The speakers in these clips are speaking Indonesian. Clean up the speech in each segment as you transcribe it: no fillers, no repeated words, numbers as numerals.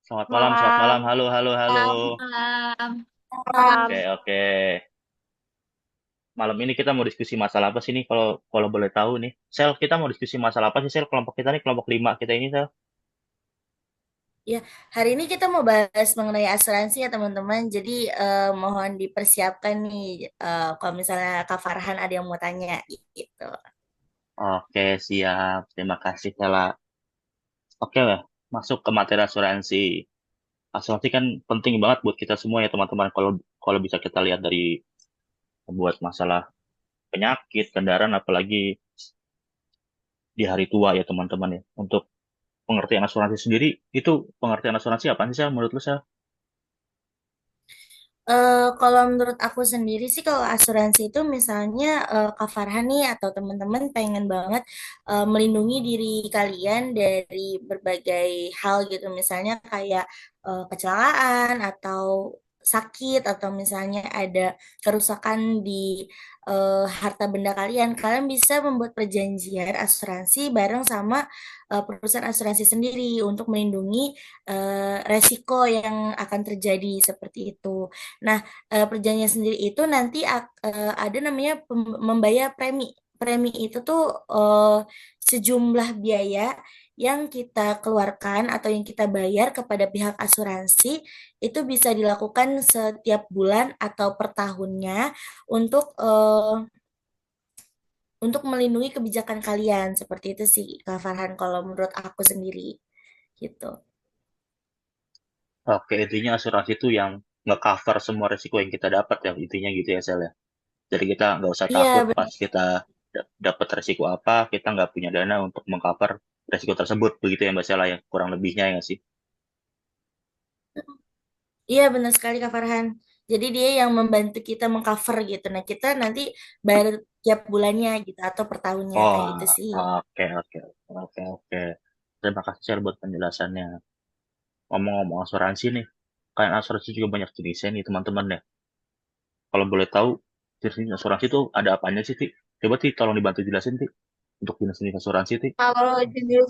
Selamat malam, selamat malam. Malam, Halo, halo, halo. malam, Oke, malam. oke. Malam ini kita mau diskusi masalah apa sih nih? Kalau kalau boleh tahu nih, Sel, kita mau diskusi masalah apa sih, Sel? Kelompok kita nih, kelompok 5 kita ini, Sel. Ya, hari ini kita mau bahas mengenai asuransi ya teman-teman. Jadi mohon dipersiapkan nih kalau misalnya Kak Farhan ada yang mau tanya gitu. Oke, siap. Terima kasih, Sela. Oke lah, masuk ke materi asuransi. Asuransi kan penting banget buat kita semua ya, teman-teman. Kalau kalau bisa kita lihat dari buat masalah penyakit, kendaraan, apalagi di hari tua ya, teman-teman ya. Untuk pengertian asuransi sendiri, itu pengertian asuransi apa sih, Sel? Menurut lu, Sel? Kalau menurut aku sendiri sih kalau asuransi itu misalnya Kak Farhan nih atau teman-teman pengen banget melindungi diri kalian dari berbagai hal gitu misalnya kayak kecelakaan atau sakit atau misalnya ada kerusakan di harta benda kalian, kalian bisa membuat perjanjian asuransi bareng sama perusahaan asuransi sendiri untuk melindungi resiko yang akan terjadi seperti itu. Nah, perjanjian sendiri itu nanti ada namanya membayar premi. Premi itu tuh sejumlah biaya yang kita keluarkan atau yang kita bayar kepada pihak asuransi itu bisa dilakukan setiap bulan atau per tahunnya untuk untuk melindungi kebijakan kalian. Seperti itu sih, Kak Farhan, kalau menurut aku sendiri gitu. Oke, intinya asuransi itu yang nge-cover semua resiko yang kita dapat ya, intinya gitu ya, Sel ya. Jadi kita nggak usah takut Iya, pas kita dapat resiko apa, kita nggak punya dana untuk meng-cover resiko tersebut, begitu ya Mbak Sela ya, kurang lebihnya ya nggak sih? iya benar sekali Kak Farhan. Jadi dia yang membantu kita mengcover gitu. Nah kita nanti bayar tiap bulannya gitu atau per tahunnya Oh, kayak gitu sih. oke, oke, oke, oke. Terima kasih Sel buat penjelasannya. Ngomong-ngomong asuransi nih, kan asuransi juga banyak jenisnya nih teman-teman ya. Kalau boleh tahu, jenis asuransi itu ada apanya sih, Ti? Coba Ti, tolong dibantu jelasin, Ti, untuk jenis-jenis asuransi, Ti. Kalau jenis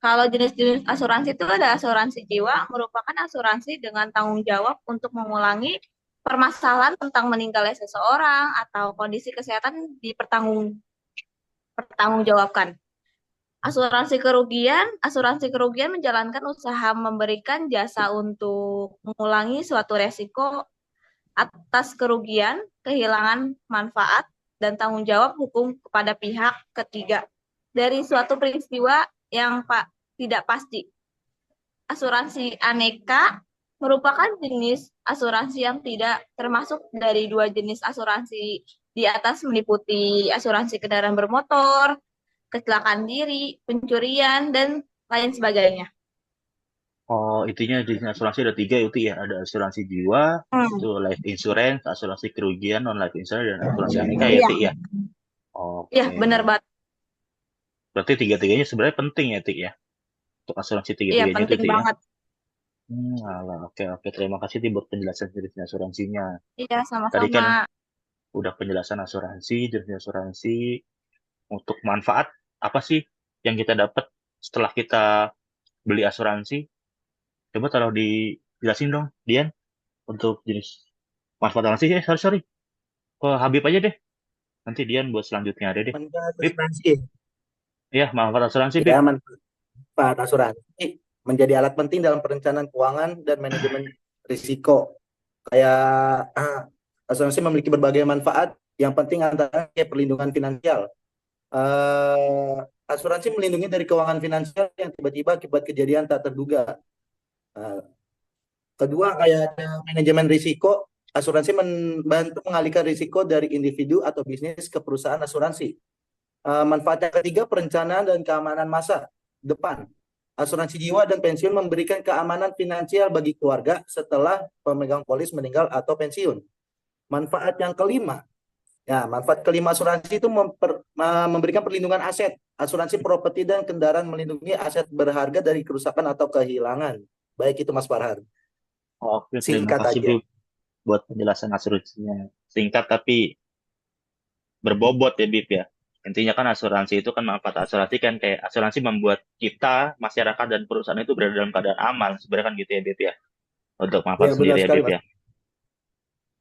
kalau jenis-jenis asuransi itu ada asuransi jiwa merupakan asuransi dengan tanggung jawab untuk mengulangi permasalahan tentang meninggalnya seseorang atau kondisi kesehatan dipertanggungjawabkan. Asuransi kerugian menjalankan usaha memberikan jasa untuk mengulangi suatu resiko atas kerugian, kehilangan manfaat, dan tanggung jawab hukum kepada pihak ketiga dari suatu peristiwa yang tidak pasti. Asuransi aneka merupakan jenis asuransi yang tidak termasuk dari dua jenis asuransi di atas meliputi asuransi kendaraan bermotor, kecelakaan diri, pencurian, dan lain sebagainya. Oh, intinya jenis asuransi ada tiga itu ya. Ada asuransi jiwa, itu Hmm. life insurance, asuransi kerugian, non life insurance, dan asuransi aneka ya, Iya, Ti ya. iya Oke. benar banget. Berarti tiga-tiganya sebenarnya penting ya, Ti ya. Untuk asuransi Iya tiga-tiganya itu, penting Ti ya. banget. Alah, oke, oke. Terima kasih, Ti, buat penjelasan jenis asuransinya. Iya Tadi sama-sama. kan udah penjelasan asuransi, jenis asuransi, untuk manfaat, apa sih yang kita dapat setelah kita beli asuransi? Coba tolong dijelasin dong, Dian, untuk jenis manfaat asuransi. Sorry, sorry. Ke Habib aja deh. Nanti Dian buat selanjutnya ada deh. Manfaat Bib, asuransi. ya manfaat asuransi, Ya, Bib. manfaat asuransi menjadi alat penting dalam perencanaan keuangan dan manajemen risiko. Kayak asuransi memiliki berbagai manfaat. Yang penting antara lain perlindungan finansial. Eh, Asuransi melindungi dari keuangan finansial yang tiba-tiba akibat kejadian tak terduga. Eh, Kedua, kayak ada manajemen risiko. Asuransi membantu mengalihkan risiko dari individu atau bisnis ke perusahaan asuransi. Manfaat yang ketiga, perencanaan dan keamanan masa depan. Asuransi jiwa dan pensiun memberikan keamanan finansial bagi keluarga setelah pemegang polis meninggal atau pensiun. Manfaat yang kelima, manfaat kelima asuransi itu memberikan perlindungan aset. Asuransi properti dan kendaraan melindungi aset berharga dari kerusakan atau kehilangan. Baik itu Mas Farhan. Oke, terima Singkat kasih, aja. Bib, buat penjelasan asuransinya. Singkat tapi berbobot ya, Bib ya. Intinya kan asuransi itu kan manfaat asuransi kan kayak asuransi membuat kita, masyarakat dan perusahaan itu berada dalam keadaan aman. Sebenarnya kan gitu ya, Bib ya. Untuk Ya, manfaat benar sendiri ya, sekali, Bib Mas. ya.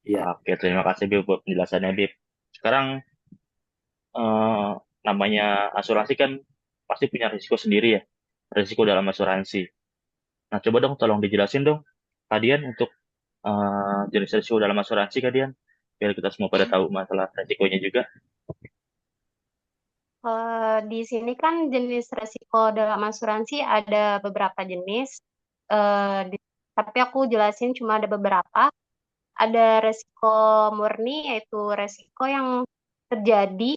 Iya. Oke, terima kasih Bib buat penjelasannya, Bib. Sekarang eh, namanya asuransi kan pasti punya risiko sendiri ya. Risiko dalam asuransi. Nah, coba dong tolong dijelasin dong, kalian untuk jenis risiko dalam asuransi kalian. Biar kita semua pada tahu masalah risikonya juga. Di sini kan jenis resiko dalam asuransi ada beberapa jenis, tapi aku jelasin cuma ada beberapa. Ada resiko murni, yaitu resiko yang terjadi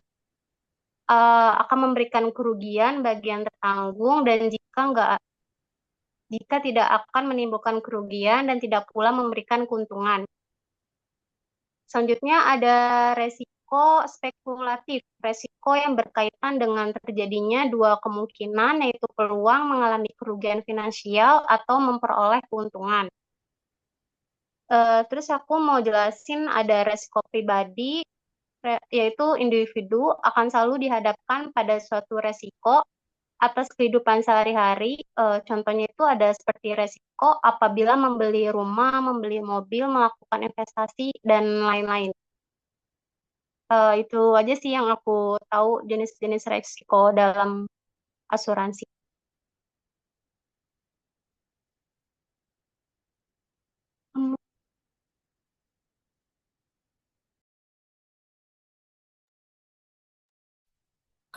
akan memberikan kerugian bagi yang tertanggung dan jika tidak akan menimbulkan kerugian dan tidak pula memberikan keuntungan. Selanjutnya ada resiko spekulatif, resiko yang berkaitan dengan terjadinya dua kemungkinan, yaitu peluang mengalami kerugian finansial atau memperoleh keuntungan. Terus aku mau jelasin ada resiko pribadi, yaitu individu akan selalu dihadapkan pada suatu resiko atas kehidupan sehari-hari. Contohnya itu ada seperti resiko apabila membeli rumah, membeli mobil, melakukan investasi, dan lain-lain. Itu aja sih yang aku tahu jenis-jenis resiko dalam asuransi. Hmm,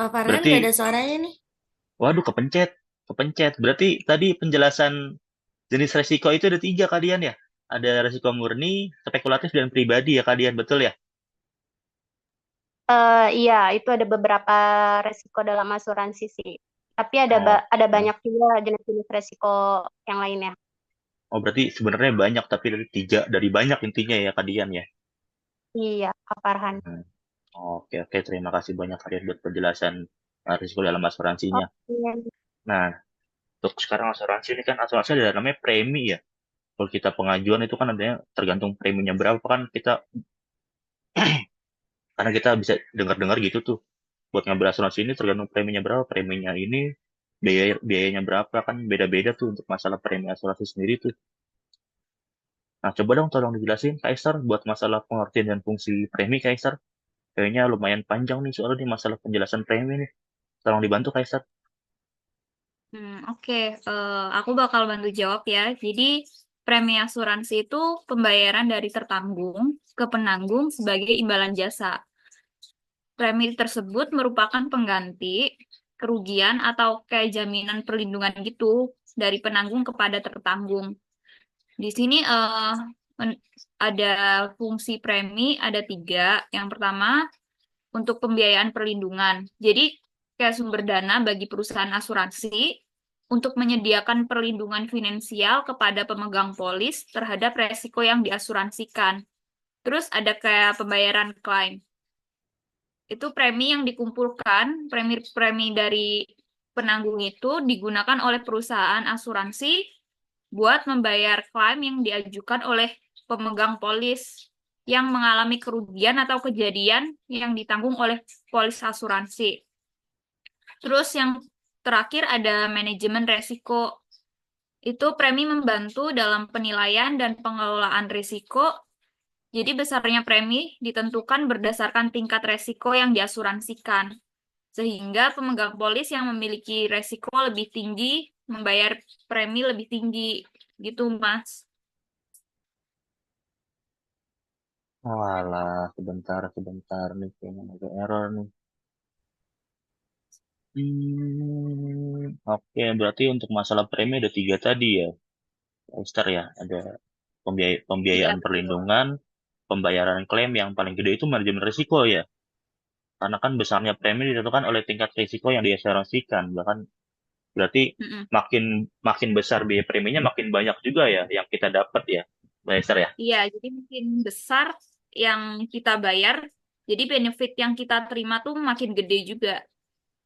Farhan Berarti, nggak ada suaranya nih. waduh kepencet, kepencet. Berarti tadi penjelasan jenis resiko itu ada tiga kalian ya. Ada resiko murni, spekulatif, dan pribadi ya kalian, betul ya? iya, itu ada beberapa resiko dalam asuransi sih. Tapi Oh, ada oke. banyak juga jenis-jenis resiko yang lainnya. Oh, berarti sebenarnya banyak, tapi dari tiga, dari banyak intinya ya kalian ya. Iya, Kak Farhan. Hmm. Oke, oke. Terima kasih banyak kalian buat penjelasan risiko dalam asuransinya. Oke. Nah, untuk sekarang asuransi ini kan asuransi ada namanya premi ya. Kalau kita pengajuan itu kan adanya tergantung preminya berapa kan kita, karena kita bisa dengar-dengar gitu tuh. Buat ngambil asuransi ini tergantung preminya berapa, preminya ini biayanya berapa kan beda-beda tuh untuk masalah premi asuransi sendiri tuh. Nah, coba dong tolong dijelasin Kaisar buat masalah pengertian dan fungsi premi Kaisar. Kayaknya lumayan panjang nih soalnya nih masalah penjelasan premi nih. Tolong dibantu Kaisar. Oke. Aku bakal bantu jawab ya. Jadi, premi asuransi itu pembayaran dari tertanggung ke penanggung sebagai imbalan jasa. Premi tersebut merupakan pengganti kerugian atau kayak jaminan perlindungan gitu dari penanggung kepada tertanggung. Di sini ada fungsi premi, ada tiga. Yang pertama, untuk pembiayaan perlindungan. Jadi, kayak sumber dana bagi perusahaan asuransi untuk menyediakan perlindungan finansial kepada pemegang polis terhadap resiko yang diasuransikan. Terus ada kayak pembayaran klaim. Itu premi yang dikumpulkan, premi-premi dari penanggung itu digunakan oleh perusahaan asuransi buat membayar klaim yang diajukan oleh pemegang polis yang mengalami kerugian atau kejadian yang ditanggung oleh polis asuransi. Terus yang terakhir ada manajemen resiko. Itu premi membantu dalam penilaian dan pengelolaan risiko. Jadi besarnya premi ditentukan berdasarkan tingkat resiko yang diasuransikan. Sehingga pemegang polis yang memiliki resiko lebih tinggi membayar premi lebih tinggi. Gitu, Mas. Walah, sebentar, sebentar nih, kayaknya ada error nih. Oke, berarti untuk masalah premi ada tiga tadi ya, Esther ya. Ada Iya, pembiayaan betul. perlindungan, pembayaran klaim yang paling gede itu manajemen risiko ya. Karena kan besarnya premi ditentukan oleh tingkat risiko yang diasuransikan. Bahkan berarti Mm-mm. makin makin besar biaya preminya makin banyak juga ya yang kita dapat ya, Mbak Esther ya. Iya, jadi makin besar yang kita bayar, jadi benefit yang kita terima tuh makin gede juga.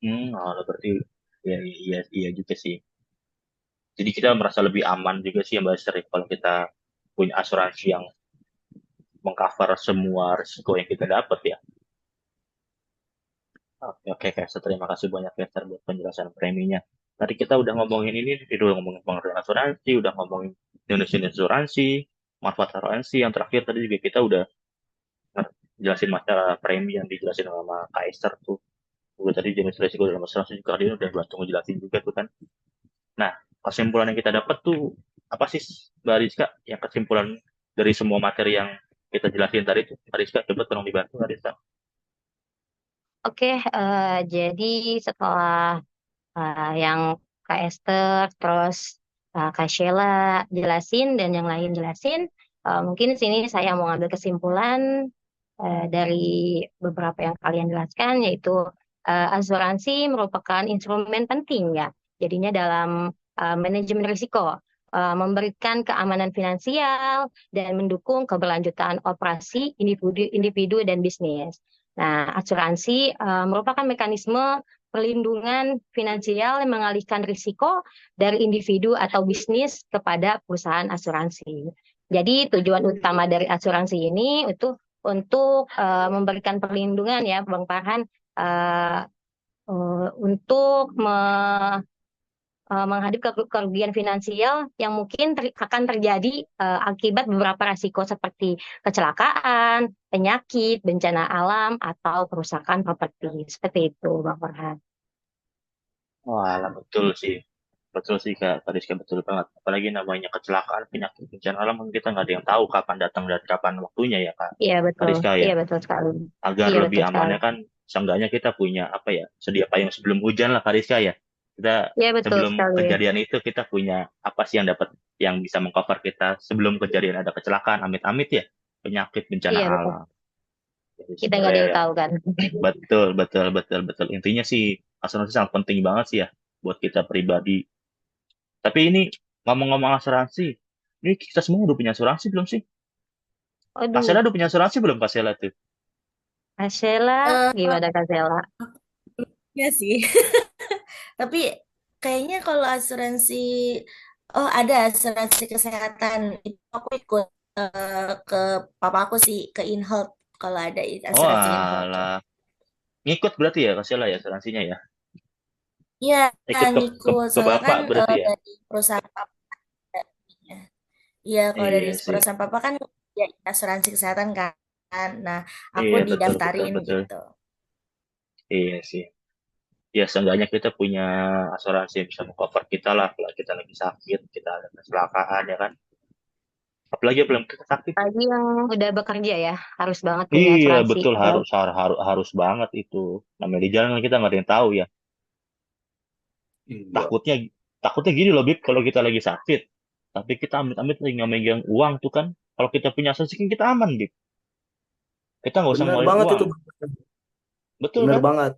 Oh, berarti ya iya iya juga sih. Jadi kita merasa lebih aman juga sih ya Mbak Esther ya, kalau kita punya asuransi yang mengcover semua risiko yang kita dapat ya. Oke, Kester, terima kasih banyak Kester buat penjelasan preminya. Tadi kita udah ngomongin ini, udah ngomongin pengertian asuransi, udah ngomongin Indonesian asuransi, manfaat asuransi. Yang terakhir tadi juga kita udah jelasin masalah premi yang dijelasin sama Kak Esther tuh. Juga tadi jenis resiko dalam asuransi juga dia udah bantu ngejelasin juga tuh kan. Nah, kesimpulan yang kita dapat tuh apa sih Mbak Rizka? Yang kesimpulan dari semua materi yang kita jelasin tadi tuh, Mbak Rizka coba tolong dibantu Mbak Rizka. Oke, jadi setelah yang Kak Esther, terus Kak Sheila jelasin dan yang lain jelasin, mungkin sini saya mau ngambil kesimpulan dari beberapa yang kalian jelaskan, yaitu asuransi merupakan instrumen penting ya, jadinya dalam manajemen risiko, memberikan keamanan finansial dan mendukung keberlanjutan operasi individu dan bisnis. Nah, asuransi merupakan mekanisme perlindungan finansial yang mengalihkan risiko dari individu atau bisnis kepada perusahaan asuransi. Jadi tujuan utama dari asuransi ini itu untuk memberikan perlindungan ya, Bang Farhan, uh, untuk menghadapi kerugian finansial yang mungkin akan terjadi akibat beberapa risiko seperti kecelakaan, penyakit, bencana alam, atau kerusakan properti. Seperti itu, Bang Farhan. Wah, betul sih. Betul sih Kak Rizka, betul banget. Apalagi namanya kecelakaan, penyakit, bencana alam, kan kita nggak ada yang tahu kapan datang dan kapan waktunya ya Kak Iya betul, Rizka ya. iya betul sekali. Agar Iya lebih betul sekali. amannya kan, seenggaknya kita punya apa ya, sedia payung sebelum hujan lah Kak Rizka ya. Kita Iya betul sebelum sekali. kejadian itu kita punya apa sih yang dapat yang bisa mengcover kita sebelum kejadian ada kecelakaan, amit-amit ya, penyakit, bencana Iya betul. alam. Jadi Kita nggak ada sebenarnya yang ya, tahu kan. betul, betul, betul, betul. Intinya sih asuransi sangat penting banget sih ya buat kita pribadi. Tapi ini ngomong-ngomong asuransi, ini kita semua udah punya asuransi belum sih? Kak Aduh, Sela udah punya asuransi belum Kak Sela tuh? Kasela, Eh, gimana Kasela? ya sih. Tapi kayaknya kalau asuransi, oh ada asuransi kesehatan itu aku ikut ke papaku sih ke InHealth kalau ada Oh asuransi InHealth tuh. alah, ngikut berarti ya Kak Sela ya asuransinya ya? Iya, Ikut ngikut ke soalnya kan bapak berarti ya? dari perusahaan papa. Iya, kalau dari Iya sih, perusahaan papa kan ya asuransi kesehatan kan. Nah, aku iya betul, betul, didaftarin betul. gitu. Iya sih. Ya seenggaknya kita punya asuransi yang bisa mengcover kita lah kalau kita lagi sakit, kita ada kecelakaan ya kan. Apalagi belum kita sakit. Lagi yang udah bekerja ya, harus banget punya Iya asuransi. betul, harus harus harus banget itu. Namanya di jalan kan kita nggak ada yang tahu ya. Iya. Takutnya takutnya gini loh Bib, kalau kita lagi sakit, tapi kita amit-amit lagi nggak megang uang tuh kan. Kalau kita punya asuransi kan kita aman Bib. Kita nggak usah Benar ngeluarin banget uang. itu. Betul Benar kan? banget.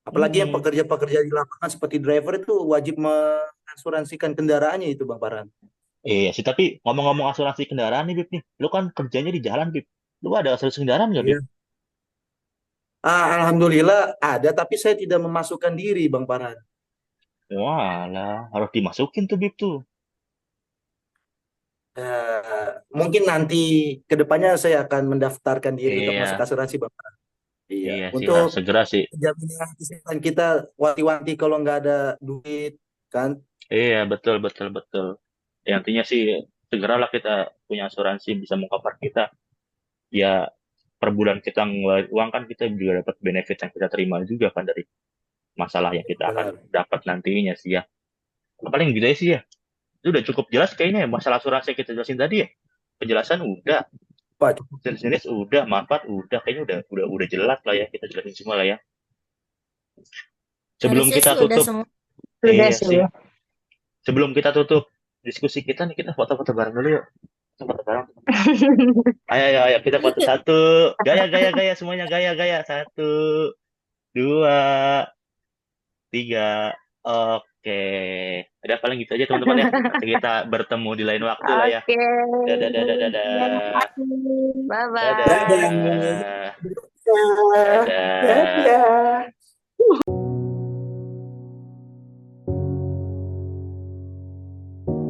Apalagi yang Mm-mm. pekerja-pekerja di lapangan seperti driver itu wajib mengasuransikan kendaraannya itu, Bang Farhan. Iya sih, tapi ngomong-ngomong asuransi kendaraan nih Bib nih, lu kan kerjanya di jalan Bib. Lu ada asuransi kendaraan nggak Bib? Iya. Alhamdulillah ada, tapi saya tidak memasukkan diri, Bang Farhan. Walah, harus dimasukin tuh Bib tuh. Mungkin nanti ke depannya saya akan mendaftarkan diri untuk masuk Iya, asuransi, Bang Farhan. Iya. iya sih Untuk harus segera sih. jaminan kesehatan kita, wanti-wanti kalau nggak ada duit, kan? Iya, betul, betul, betul. Ya, intinya sih segeralah kita punya asuransi bisa mengcover kita. Ya, per bulan kita ngeluarin uang kan kita juga dapat benefit yang kita terima juga kan dari masalah yang kita akan Benar. dapat nantinya sih ya. Paling gitu aja sih ya. Itu udah cukup jelas kayaknya ya masalah asuransi yang kita jelasin tadi ya. Penjelasan udah, Pak, jenis-jenis udah, manfaat udah, kayaknya udah jelas lah ya kita jelasin semua lah ya. Sebelum Harusnya kita sih udah tutup, semua. Sudah iya sih. sih. Sebelum kita tutup diskusi kita nih kita foto-foto bareng dulu yuk. Kita foto bareng. Ayo, ayo, ayo, kita foto satu. Gaya, gaya, gaya, semuanya gaya, gaya. Satu, dua, tiga. Oke. Udah paling gitu aja teman-teman ya. Nanti kita bertemu di lain waktu lah ya. Oke. Dadah, dadah, dadah. Bye bye. dadah. Dadah. Dadah. Dadah. Dadah.